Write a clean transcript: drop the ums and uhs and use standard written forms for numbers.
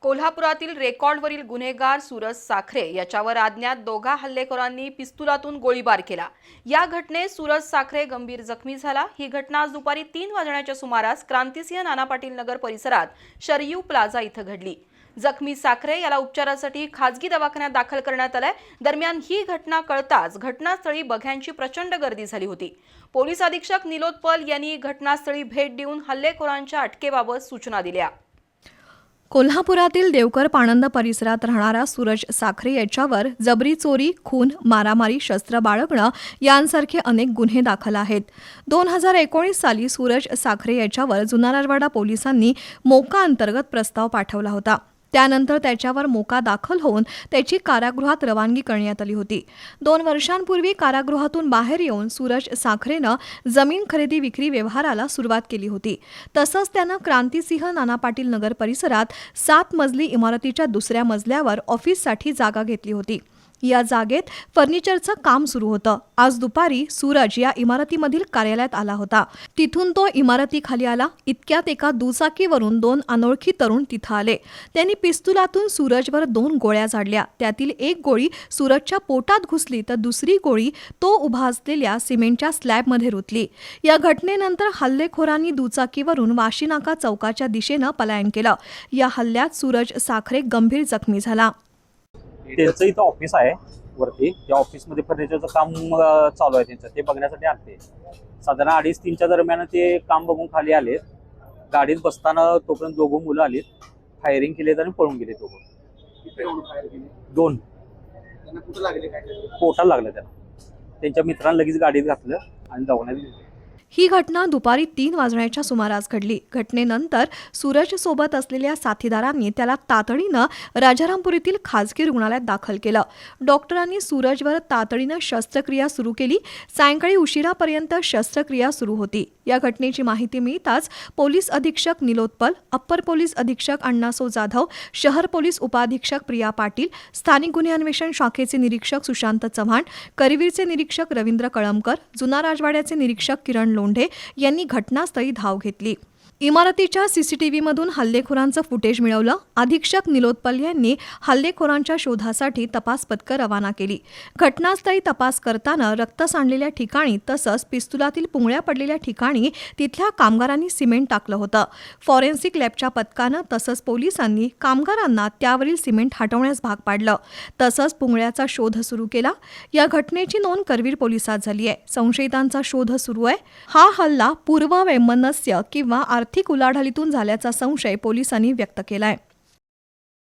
कोल्हापुरातील रेकॉर्डवरील गुन्हेगार सूरज साखरे याच्यावर अज्ञात दोघा हल्लेखोरांनी पिस्तुलातून गोळीबार केला। या घटनेत सूरज साखरे गंभीर जखमी झाला। ही घटना आज दुपारी 3 वाजण्याच्या सुमारास क्रांतिसिंह नाना पाटील नगर परिसरात शरयू प्लाझा इथं घडली। जखमी साखरे याला उपचारासाठी खाजगी दवाखान्यात दाखल करण्यात आले। दरम्यान ही घटना कळताच घटनास्थळी बघ्यांची प्रचंड गर्दी झाली होती। पोलीस अधीक्षक निलोत्पल यांनी घटनास्थळी भेट देऊन हल्लेखोरांच्या अटकेबाबत सूचना दिल्या। कोल्हापुरातील देवकर पाणंद परिसरात राहणारा सूरज साखरे याच्यावर जबरी चोरी, खून, मारामारी, शस्त्र बाळगणं यांसारखे अनेक गुन्हे दाखल आहेत। 2019 साली सूरज साखरे याच्यावर जुना राजवाडा पोलिसांनी मोका अंतर्गत प्रस्ताव पाठवला होता। त्यानंतर त्याच्यावर मोका दाखल होऊन त्याची कारागृहात रवानगी करण्यात आली होती। 2 वर्षांपूर्वी कारागृहातून बाहेर येऊन सूरज साखरेनं जमीन खरेदी विक्री व्यवहाराला सुरुवात केली होती। तसंच त्यानं क्रांतिसिंह नाना पाटील नगर परिसरात 7 मजली इमारतीच्या दुसऱ्या मजल्यावर ऑफिससाठी जागा घेतली होती। या जागेत फर्निचरचं काम सुरू होतं। आज दुपारी सूरज या इमारतीमधील कार्यालयात आला होता। तिथून तो इमारतीखाली आला। इतक्यात एका दुचाकीवरून 2 अनोळखी तरुण तिथं आले। त्यांनी पिस्तुलातून सूरजवर 2 गोळ्या झाडल्या। त्यातील एक गोळी सूरजच्या पोटात घुसली तर दुसरी गोळी तो उभा असलेल्या सिमेंटच्या स्लॅबमध्ये रुतली। या घटनेनंतर हल्लेखोरांनी दुचाकीवरून वाशीनाका चौकाच्या दिशेनं पलायन केलं। या हल्ल्यात सूरज साखरे गंभीर जखमी झाला। त्यांचं इथं ऑफिस आहे वरती, त्या ऑफिसमध्ये फर्निचरचं काम चालू आहे त्यांचं, ते बघण्यासाठी आले। साधारण 2:30-3च्या दरम्यान ते काम बघून खाली आले। गाडीत बसताना तोपर्यंत 2 मुलं आलीत, फायरिंग केले आणि पळून गेले दोघं। 2 पोटाला लागलं त्यांना। त्यांच्या मित्रांना लगेच गाडीत घातलं आणि दवाखान्यात नेलं। ही घटना दुपारी 3 वाजण्याच्या सुमारास घडली। घटनेनंतर सूरज सोबत असलेल्या साथीदारांनी त्याला तातडीनं राजारामपुरीतील खाजगी रुग्णालयात दाखल केलं। डॉक्टरांनी सूरजवर तातडीनं शस्त्रक्रिया सुरू केली। सायंकाळी उशिरापर्यंत शस्त्रक्रिया सुरू होती। या घटनेची माहिती मिळताच पोलीस अधीक्षक निलोत्पल, अप्पर पोलीस अधीक्षक अण्णासो जाधव, शहर पोलीस उपाधीक्षक प्रिया पाटील, स्थानिक गुन्हे अन्वेषण शाखेचे निरीक्षक सुशांत चव्हाण, करवीरचे निरीक्षक रवींद्र कळमकर, जुना राजवाड्याचे निरीक्षक किरण लोंढे यांनी घटनास्थळी धाव घेतली। इमारतीच्या सीसीटीव्हीमधून हल्लेखोरांचं फुटेज मिळवलं। अधीक्षक निलोत्पल यांनी हल्लेखोरांच्या शोधासाठी तपास पथकं रवाना केली। घटनास्थळी तपास करताना रक्त सांडलेल्या ठिकाणी तसंच पिस्तुलातील पुंगळ्या पडलेल्या ठिकाणी तिथल्या कामगारांनी सिमेंट टाकलं होतं। फॉरेन्सिक लॅबच्या पथकानं तसंच पोलिसांनी कामगारांना त्यावरील सिमेंट हटवण्यास भाग पाडलं। तसंच पुंगळ्याचा शोध सुरू केला। या घटनेची नोंद करवीर पोलिसात झाली आहे। संशयितांचा शोध सुरू आहे। हा हल्ला पूर्ववैमनस्य किंवा आर्थिक उलाढालीतून झाल्याचा संशय पोलिसांनी व्यक्त केलाय।